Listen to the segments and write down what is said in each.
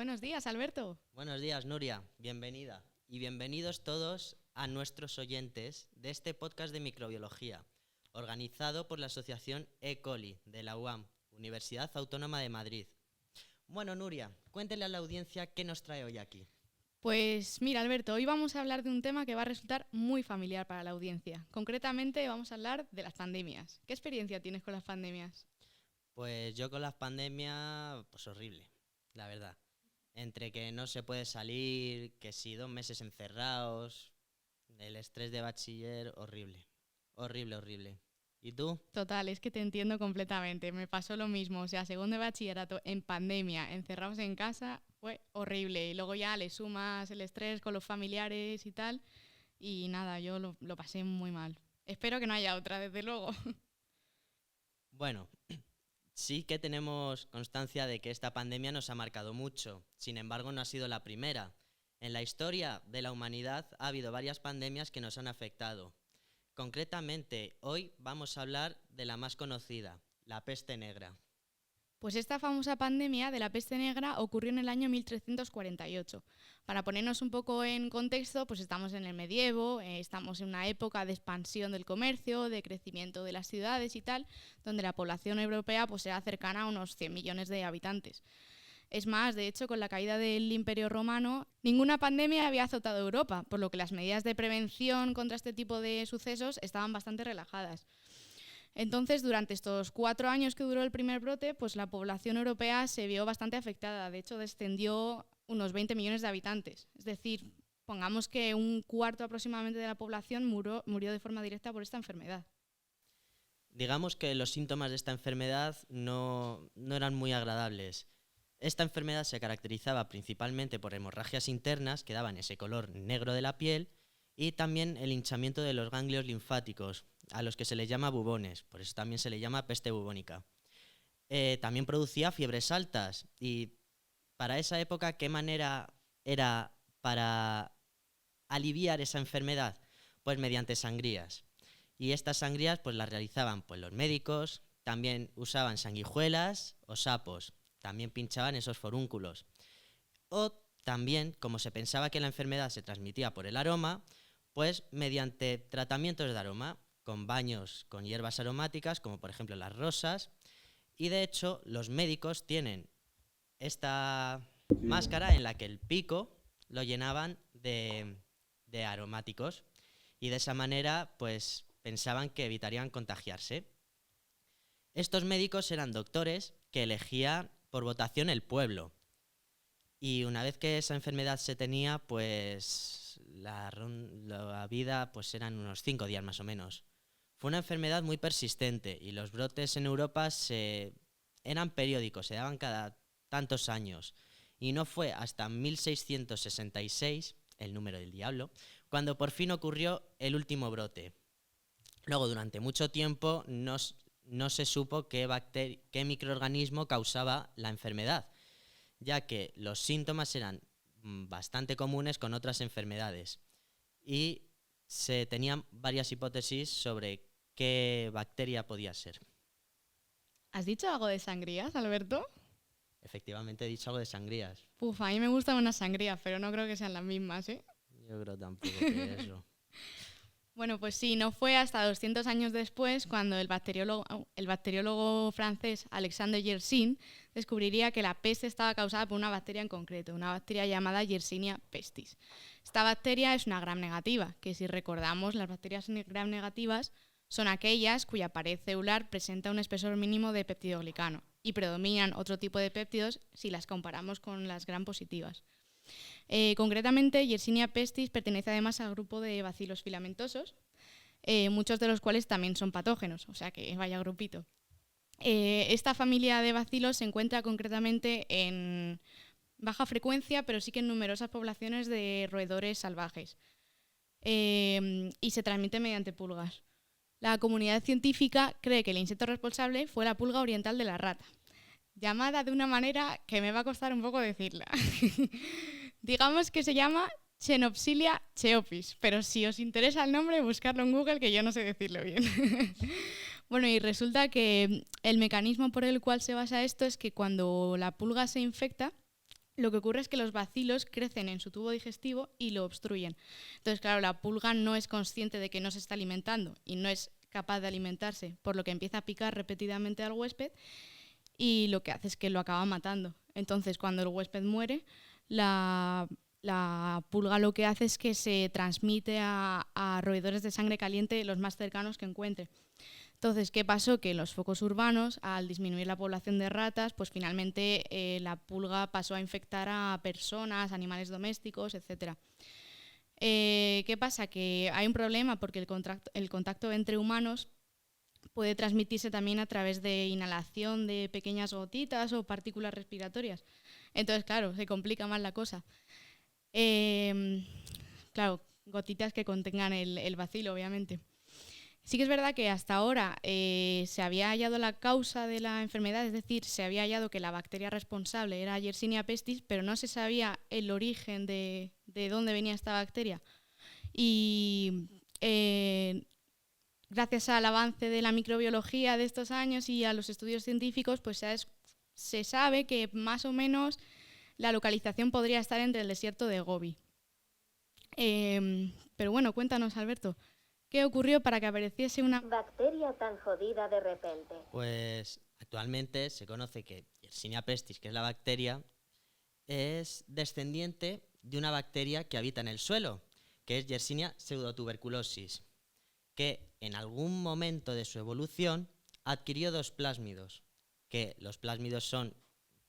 Buenos días, Alberto. Buenos días, Nuria. Bienvenida. Y bienvenidos todos a nuestros oyentes de este podcast de microbiología, organizado por la Asociación E. coli de la UAM, Universidad Autónoma de Madrid. Bueno, Nuria, cuéntele a la audiencia qué nos trae hoy aquí. Pues mira, Alberto, hoy vamos a hablar de un tema que va a resultar muy familiar para la audiencia. Concretamente vamos a hablar de las pandemias. ¿Qué experiencia tienes con las pandemias? Pues yo con las pandemias, pues horrible, la verdad. Entre que no se puede salir, que si 2 meses encerrados, el estrés de bachiller, horrible. Horrible, horrible. ¿Y tú? Total, es que te entiendo completamente. Me pasó lo mismo. O sea, segundo de bachillerato en pandemia, encerrados en casa, fue horrible. Y luego ya le sumas el estrés con los familiares y tal. Y nada, yo lo pasé muy mal. Espero que no haya otra, desde luego. Bueno, sí que tenemos constancia de que esta pandemia nos ha marcado mucho. Sin embargo, no ha sido la primera. En la historia de la humanidad ha habido varias pandemias que nos han afectado. Concretamente, hoy vamos a hablar de la más conocida, la peste negra. Pues esta famosa pandemia de la peste negra ocurrió en el año 1348. Para ponernos un poco en contexto, pues estamos en el medievo, estamos en una época de expansión del comercio, de crecimiento de las ciudades y tal, donde la población europea pues era cercana a unos 100 millones de habitantes. Es más, de hecho, con la caída del Imperio Romano, ninguna pandemia había azotado Europa, por lo que las medidas de prevención contra este tipo de sucesos estaban bastante relajadas. Entonces, durante estos 4 años que duró el primer brote, pues la población europea se vio bastante afectada. De hecho, descendió unos 20 millones de habitantes. Es decir, pongamos que un cuarto aproximadamente de la población murió de forma directa por esta enfermedad. Digamos que los síntomas de esta enfermedad no eran muy agradables. Esta enfermedad se caracterizaba principalmente por hemorragias internas que daban ese color negro de la piel y también el hinchamiento de los ganglios linfáticos, a los que se les llama bubones, por eso también se le llama peste bubónica. También producía fiebres altas y para esa época, ¿qué manera era para aliviar esa enfermedad? Pues mediante sangrías. Y estas sangrías pues las realizaban pues los médicos, también usaban sanguijuelas o sapos, también pinchaban esos forúnculos. O también, como se pensaba que la enfermedad se transmitía por el aroma, pues mediante tratamientos de aroma, con baños con hierbas aromáticas, como por ejemplo las rosas, y de hecho los médicos tienen esta máscara en la que el pico lo llenaban de aromáticos y de esa manera pues pensaban que evitarían contagiarse. Estos médicos eran doctores que elegía por votación el pueblo y una vez que esa enfermedad se tenía pues la vida pues eran unos 5 días más o menos. Fue una enfermedad muy persistente y los brotes en Europa eran periódicos, se daban cada tantos años. Y no fue hasta 1666, el número del diablo, cuando por fin ocurrió el último brote. Luego, durante mucho tiempo, no se supo qué microorganismo causaba la enfermedad, ya que los síntomas eran bastante comunes con otras enfermedades. Y se tenían varias hipótesis sobre qué bacteria podía ser. ¿Has dicho algo de sangrías, Alberto? Efectivamente, he dicho algo de sangrías. Uf, a mí me gustan unas sangrías, pero no creo que sean las mismas, ¿eh? Yo creo tampoco que eso. Bueno, pues sí, no fue hasta 200 años después cuando el bacteriólogo francés Alexandre Yersin descubriría que la peste estaba causada por una bacteria en concreto, una bacteria llamada Yersinia pestis. Esta bacteria es una gram negativa, que si recordamos, las bacterias gram negativas son aquellas cuya pared celular presenta un espesor mínimo de peptidoglicano y predominan otro tipo de péptidos si las comparamos con las gram positivas. Concretamente, Yersinia pestis pertenece además al grupo de bacilos filamentosos, muchos de los cuales también son patógenos, o sea que vaya grupito. Esta familia de bacilos se encuentra concretamente en baja frecuencia, pero sí que en numerosas poblaciones de roedores salvajes, y se transmite mediante pulgas. La comunidad científica cree que el insecto responsable fue la pulga oriental de la rata, llamada de una manera que me va a costar un poco decirla. Digamos que se llama Chenopsilia cheopis, pero si os interesa el nombre, buscarlo en Google, que yo no sé decirlo bien. Bueno, y resulta que el mecanismo por el cual se basa esto es que cuando la pulga se infecta, lo que ocurre es que los bacilos crecen en su tubo digestivo y lo obstruyen. Entonces, claro, la pulga no es consciente de que no se está alimentando y no es capaz de alimentarse, por lo que empieza a picar repetidamente al huésped y lo que hace es que lo acaba matando. Entonces, cuando el huésped muere, la pulga lo que hace es que se transmite a roedores de sangre caliente los más cercanos que encuentre. Entonces, ¿qué pasó? Que en los focos urbanos, al disminuir la población de ratas, pues finalmente la pulga pasó a infectar a personas, animales domésticos, etc. ¿Qué pasa? Que hay un problema porque el contacto entre humanos puede transmitirse también a través de inhalación de pequeñas gotitas o partículas respiratorias. Entonces, claro, se complica más la cosa. Claro, gotitas que contengan el bacilo, obviamente. Sí que es verdad que hasta ahora se había hallado la causa de la enfermedad, es decir, se había hallado que la bacteria responsable era Yersinia pestis, pero no se sabía el origen de dónde venía esta bacteria. Y gracias al avance de la microbiología de estos años y a los estudios científicos, pues se sabe que más o menos la localización podría estar entre el desierto de Gobi. Pero bueno, cuéntanos, Alberto. ¿Qué ocurrió para que apareciese una bacteria tan jodida de repente? Pues actualmente se conoce que Yersinia pestis, que es la bacteria, es descendiente de una bacteria que habita en el suelo, que es Yersinia pseudotuberculosis, que en algún momento de su evolución adquirió dos plásmidos, que los plásmidos son,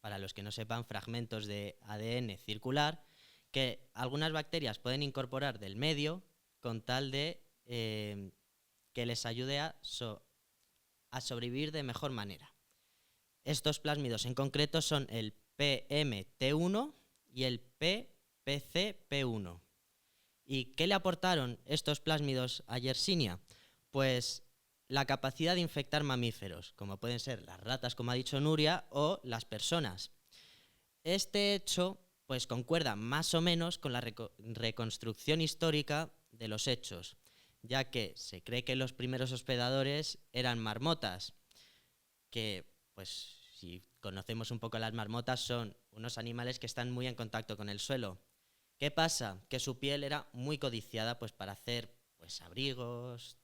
para los que no sepan, fragmentos de ADN circular que algunas bacterias pueden incorporar del medio con tal de que les ayude a sobrevivir de mejor manera. Estos plásmidos en concreto son el PMT1 y el PPCP1. ¿Y qué le aportaron estos plásmidos a Yersinia? Pues la capacidad de infectar mamíferos, como pueden ser las ratas, como ha dicho Nuria, o las personas. Este hecho pues concuerda más o menos con la reconstrucción histórica de los hechos, ya que se cree que los primeros hospedadores eran marmotas, que, pues, si conocemos un poco las marmotas, son unos animales que están muy en contacto con el suelo. ¿Qué pasa? Que su piel era muy codiciada, pues, para hacer, pues, abrigos,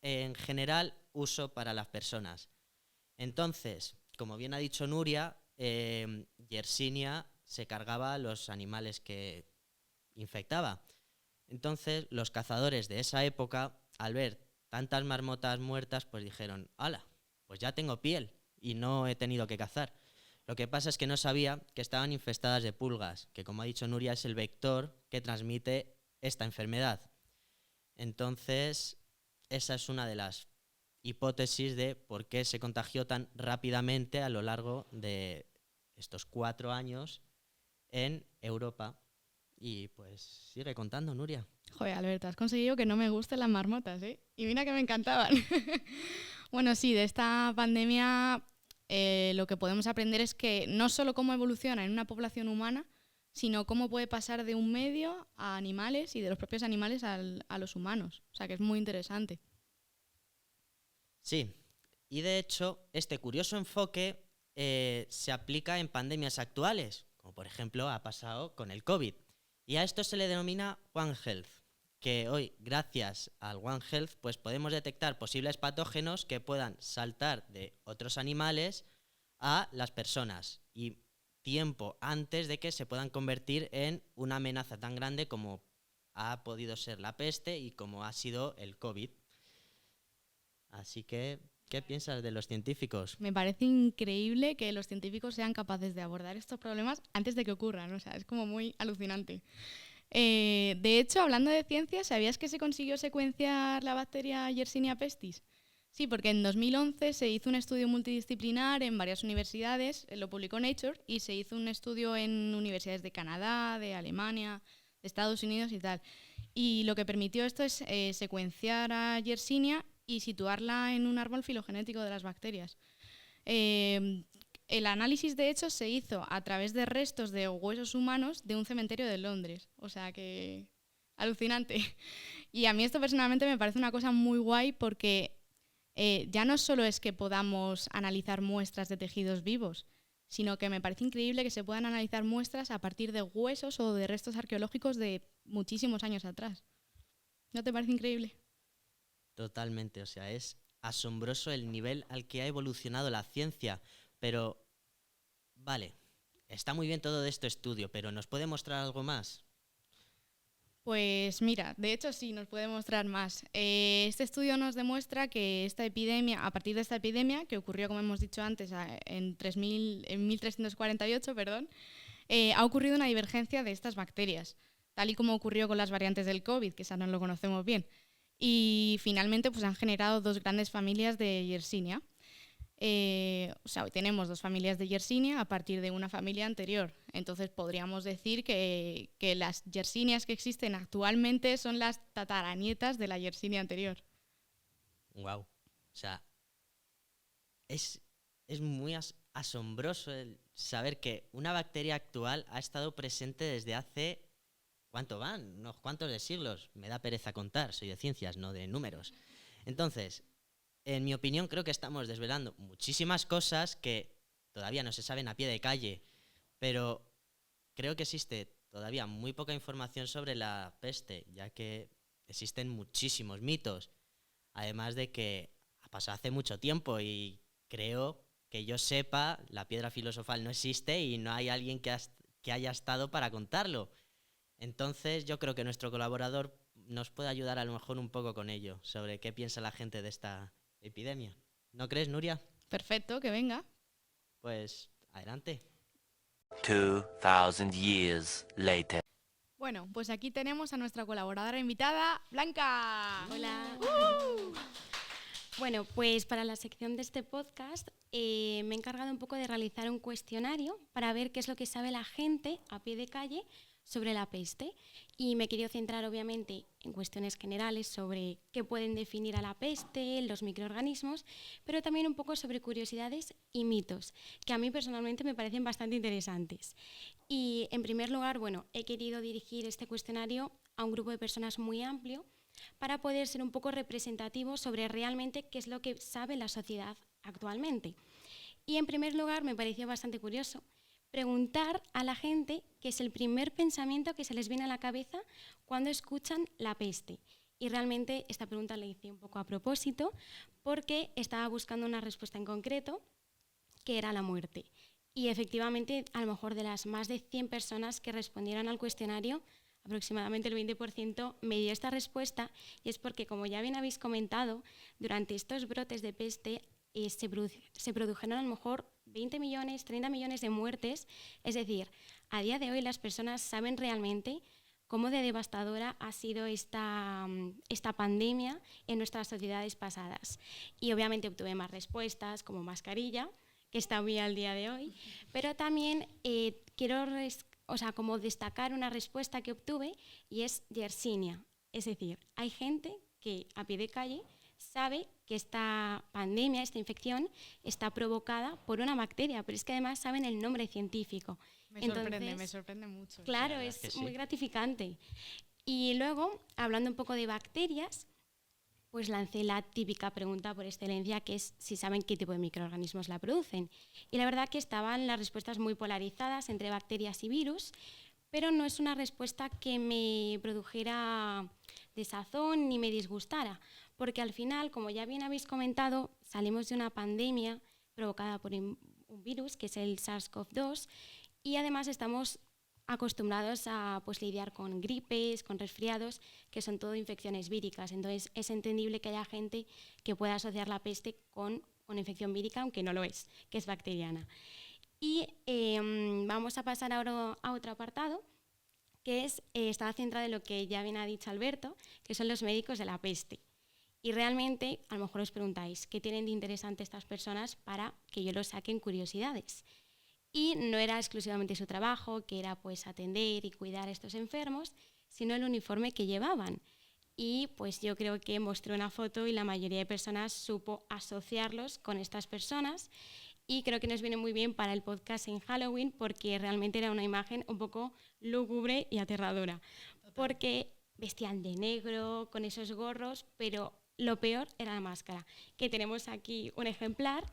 en general, uso para las personas. Entonces, como bien ha dicho Nuria, Yersinia se cargaba a los animales que infectaba. Entonces, los cazadores de esa época, al ver tantas marmotas muertas, pues dijeron, ¡hala! Pues ya tengo piel y no he tenido que cazar. Lo que pasa es que no sabía que estaban infestadas de pulgas, que como ha dicho Nuria es el vector que transmite esta enfermedad. Entonces, esa es una de las hipótesis de por qué se contagió tan rápidamente a lo largo de estos 4 años en Europa. Y pues sigue contando, Nuria. Joder, Alberto, has conseguido que no me gusten las marmotas, ¿eh? Y mira que me encantaban. Bueno, sí, de esta pandemia lo que podemos aprender es que no solo cómo evoluciona en una población humana, sino cómo puede pasar de un medio a animales y de los propios animales a los humanos. O sea, que es muy interesante. Sí, y de hecho, este curioso enfoque se aplica en pandemias actuales, como por ejemplo ha pasado con el COVID. Y a esto se le denomina One Health, que hoy, gracias al One Health, pues podemos detectar posibles patógenos que puedan saltar de otros animales a las personas y tiempo antes de que se puedan convertir en una amenaza tan grande como ha podido ser la peste y como ha sido el COVID. Así que, ¿qué piensas de los científicos? Me parece increíble que los científicos sean capaces de abordar estos problemas antes de que ocurran. O sea, es como muy alucinante. De hecho, hablando de ciencia, ¿sabías que se consiguió secuenciar la bacteria Yersinia pestis? Sí, porque en 2011 se hizo un estudio multidisciplinar en varias universidades, lo publicó Nature, y se hizo un estudio en universidades de Canadá, de Alemania, de Estados Unidos y tal. Y lo que permitió esto es secuenciar a Yersinia y situarla en un árbol filogenético de las bacterias. El análisis, de hecho, se hizo a través de restos de huesos humanos de un cementerio de Londres. O sea que alucinante. Y a mí esto personalmente me parece una cosa muy guay porque ya no solo es que podamos analizar muestras de tejidos vivos, sino que me parece increíble que se puedan analizar muestras a partir de huesos o de restos arqueológicos de muchísimos años atrás. ¿No te parece increíble? Totalmente, o sea, es asombroso el nivel al que ha evolucionado la ciencia, pero vale, está muy bien todo esto estudio, pero ¿nos puede mostrar algo más? Pues mira, de hecho sí, nos puede mostrar más. Este estudio nos demuestra que esta epidemia, a partir de esta epidemia, que ocurrió, como hemos dicho antes, en 1348, perdón, ha ocurrido una divergencia de estas bacterias, tal y como ocurrió con las variantes del COVID, que esa no lo conocemos bien. Y finalmente pues, han generado dos grandes familias de Yersinia. Hoy tenemos dos familias de Yersinia a partir de una familia anterior. Entonces podríamos decir que las Yersinias que existen actualmente son las tataranietas de la Yersinia anterior. Wow. O sea, es muy asombroso el saber que una bacteria actual ha estado presente desde hace... ¿Cuánto van? Unos cuantos de siglos. Me da pereza contar, soy de ciencias, no de números. Entonces, en mi opinión, creo que estamos desvelando muchísimas cosas que todavía no se saben a pie de calle, pero creo que existe todavía muy poca información sobre la peste, ya que existen muchísimos mitos, además de que ha pasado hace mucho tiempo y creo que yo sepa, la piedra filosofal no existe y no hay alguien que haya estado para contarlo. Entonces yo creo que nuestro colaborador nos puede ayudar a lo mejor un poco con ello, sobre qué piensa la gente de esta epidemia. ¿No crees, Nuria? Perfecto, que venga. Pues adelante. 2000 years later. Bueno, pues aquí tenemos a nuestra colaboradora invitada, Blanca. Hola. Bueno, pues para la sección de este podcast me he encargado un poco de realizar un cuestionario para ver qué es lo que sabe la gente a pie de calle sobre la peste, y me he querido centrar obviamente en cuestiones generales sobre qué pueden definir a la peste, los microorganismos, pero también un poco sobre curiosidades y mitos, que a mí personalmente me parecen bastante interesantes. Y en primer lugar, bueno, he querido dirigir este cuestionario a un grupo de personas muy amplio para poder ser un poco representativo sobre realmente qué es lo que sabe la sociedad actualmente. Y en primer lugar, me pareció bastante curioso preguntar a la gente qué es el primer pensamiento que se les viene a la cabeza cuando escuchan la peste. Y realmente esta pregunta la hice un poco a propósito porque estaba buscando una respuesta en concreto, que era la muerte. Y efectivamente, a lo mejor de las más de 100 personas que respondieron al cuestionario, aproximadamente el 20% me dio esta respuesta, y es porque, como ya bien habéis comentado, durante estos brotes de peste se produjeron a lo mejor 20 millones, 30 millones de muertes. Es decir, a día de hoy las personas saben realmente cómo de devastadora ha sido esta pandemia en nuestras sociedades pasadas. Y obviamente obtuve más respuestas, como mascarilla, que está muy al día de hoy, pero también quiero como destacar una respuesta que obtuve, y es Yersinia. Es decir, hay gente que a pie de calle sabe que esta pandemia, esta infección, está provocada por una bacteria, pero es que además saben el nombre científico. Me sorprende mucho. Claro, es muy gratificante. Y luego, hablando un poco de bacterias, pues lancé la típica pregunta por excelencia, que es si saben qué tipo de microorganismos la producen. Y la verdad que estaban las respuestas muy polarizadas entre bacterias y virus, pero no es una respuesta que me produjera desazón ni me disgustara, porque al final, como ya bien habéis comentado, salimos de una pandemia provocada por un virus, que es el SARS-CoV-2, y además estamos acostumbrados a lidiar con gripes, con resfriados, que son todo infecciones víricas. Entonces es entendible que haya gente que pueda asociar la peste con una infección vírica, aunque no lo es, que es bacteriana. Y vamos a pasar ahora a otro apartado, que está centrado en lo que ya bien ha dicho Alberto, que son los médicos de la peste. Y realmente, a lo mejor os preguntáis, ¿qué tienen de interesante estas personas para que yo los saque en curiosidades? Y no era exclusivamente su trabajo, que era atender y cuidar a estos enfermos, sino el uniforme que llevaban. Y yo creo que mostré una foto y la mayoría de personas supo asociarlos con estas personas, y creo que nos viene muy bien para el podcast en Halloween, porque realmente era una imagen un poco lúgubre y aterradora. Total. Porque vestían de negro, con esos gorros, pero lo peor era la máscara, que tenemos aquí un ejemplar,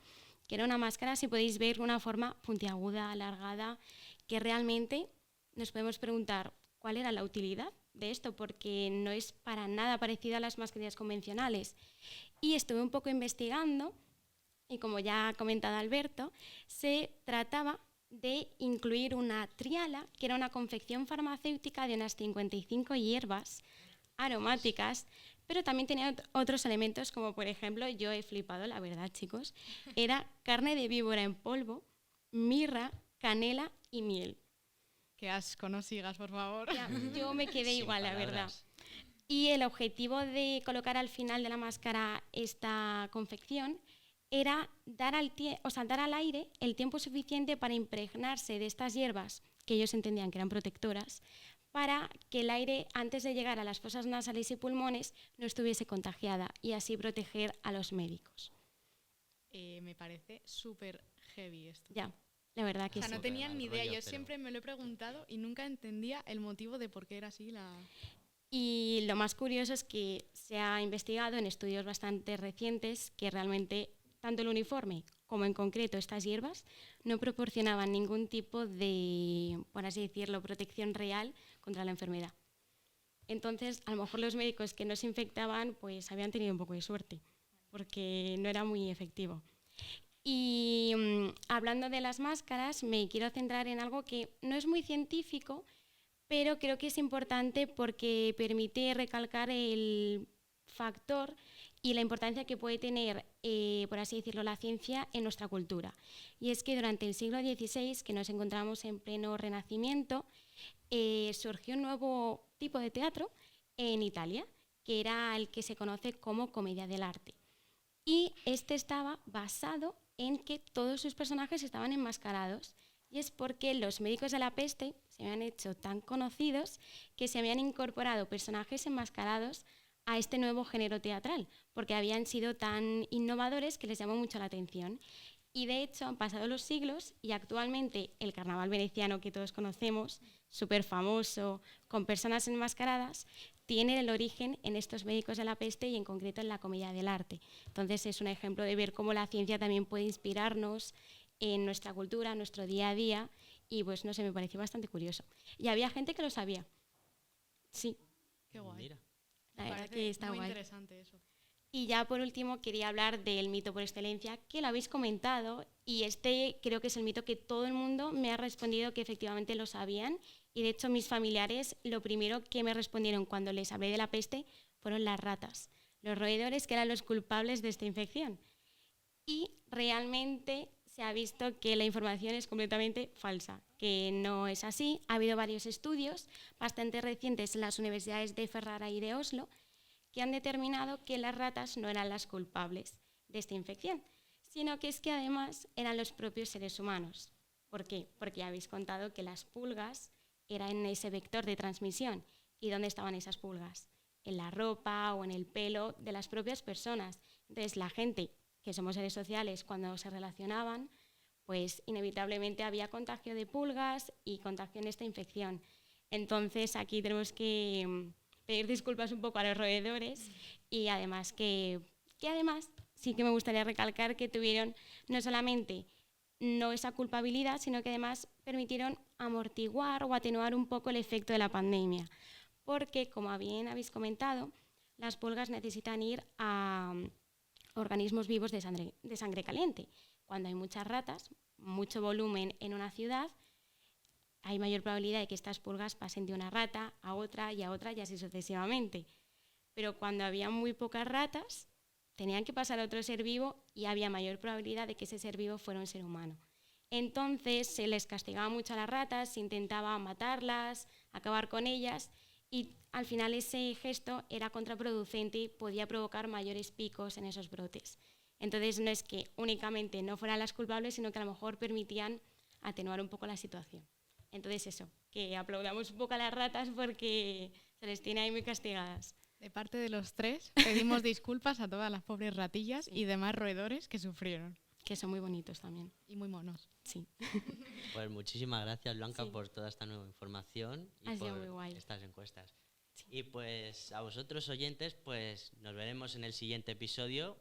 que era una máscara, si podéis ver, una forma puntiaguda, alargada, que realmente nos podemos preguntar cuál era la utilidad de esto, porque no es para nada parecida a las mascarillas convencionales. Y estuve un poco investigando, y como ya ha comentado Alberto, se trataba de incluir una triala, que era una confección farmacéutica de unas 55 hierbas aromáticas, pero también tenía otros elementos, como por ejemplo, yo he flipado, la verdad, chicos, era carne de víbora en polvo, mirra, canela y miel. Qué asco, no sigas, por favor. Ya, yo me quedé Sin igual, la verdad. palabras. Y el objetivo de colocar al final de la máscara esta confección era dar al aire el tiempo suficiente para impregnarse de estas hierbas, que ellos entendían que eran protectoras, para que el aire, antes de llegar a las fosas nasales y pulmones, no estuviese contagiada y así proteger a los médicos. Me parece súper heavy esto. Ya, la verdad que O sea, sí. no tenía mal ni idea. rollo, Yo pero- siempre me lo he preguntado y nunca entendía el motivo de por qué era así la... Y lo más curioso es que se ha investigado en estudios bastante recientes que realmente tanto el uniforme como en concreto estas hierbas no proporcionaban ningún tipo de, por así decirlo, protección real contra la enfermedad. Entonces, a lo mejor los médicos que no se infectaban pues habían tenido un poco de suerte, porque no era muy efectivo. Y hablando de las máscaras, me quiero centrar en algo que no es muy científico, pero creo que es importante porque permite recalcar el factor y la importancia que puede tener, por así decirlo, la ciencia en nuestra cultura. Y es que durante el siglo XVI, que nos encontramos en pleno Renacimiento, surgió un nuevo tipo de teatro en Italia, que era el que se conoce como comedia dell'arte. Y este estaba basado en que todos sus personajes estaban enmascarados. Y es porque los médicos de la peste se habían hecho tan conocidos que se habían incorporado personajes enmascarados a este nuevo género teatral, porque habían sido tan innovadores que les llamó mucho la atención. Y de hecho han pasado los siglos y actualmente el carnaval veneciano que todos conocemos, súper famoso, con personas enmascaradas, tiene el origen en estos médicos de la peste y en concreto en la comedia dell'arte. Entonces es un ejemplo de ver cómo la ciencia también puede inspirarnos en nuestra cultura, en nuestro día a día, y pues no sé, me pareció bastante curioso. Y había gente que lo sabía. Sí, Qué guay. Mira. la Me verdad parece que está muy guay. interesante eso. Y ya por último quería hablar del mito por excelencia, que lo habéis comentado, y este creo que es el mito que todo el mundo me ha respondido que efectivamente lo sabían, y de hecho mis familiares lo primero que me respondieron cuando les hablé de la peste fueron las ratas, los roedores que eran los culpables de esta infección. Y realmente se ha visto que la información es completamente falsa, que no es así. Ha habido varios estudios bastante recientes en las universidades de Ferrara y de Oslo que han determinado que las ratas no eran las culpables de esta infección, sino que es que además eran los propios seres humanos. ¿Por qué? Porque ya habéis contado que las pulgas eran ese vector de transmisión. ¿Y dónde estaban esas pulgas? En la ropa o en el pelo de las propias personas. Entonces la gente, que somos seres sociales, cuando se relacionaban, pues inevitablemente había contagio de pulgas y contagio en esta infección. Entonces aquí tenemos que pedir disculpas un poco a los roedores y además que además sí que me gustaría recalcar que tuvieron no solamente no esa culpabilidad, sino que además permitieron amortiguar o atenuar un poco el efecto de la pandemia. Porque, como bien habéis comentado, las pulgas necesitan ir a organismos vivos de sangre caliente. Cuando hay muchas ratas, mucho volumen en una ciudad, hay mayor probabilidad de que estas pulgas pasen de una rata a otra y así sucesivamente. Pero cuando había muy pocas ratas, tenían que pasar a otro ser vivo y había mayor probabilidad de que ese ser vivo fuera un ser humano. Entonces se les castigaba mucho a las ratas, se intentaba matarlas, acabar con ellas y al final ese gesto era contraproducente y podía provocar mayores picos en esos brotes. Entonces no es que únicamente no fueran las culpables, sino que a lo mejor permitían atenuar un poco la situación. Entonces eso, que aplaudamos un poco a las ratas porque se les tiene ahí muy castigadas. De parte de los tres, pedimos disculpas a todas las pobres ratillas y demás roedores que sufrieron. Que son muy bonitos también. Y muy monos. Sí. Pues muchísimas gracias, Blanca, Sí. por toda esta nueva información y Ha sido por muy guay. estas encuestas. Y pues a vosotros oyentes, pues nos veremos en el siguiente episodio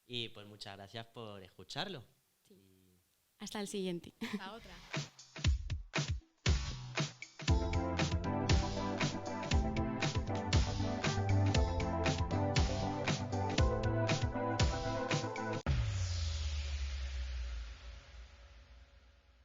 y pues muchas gracias por escucharlo. Hasta el siguiente. Hasta otra.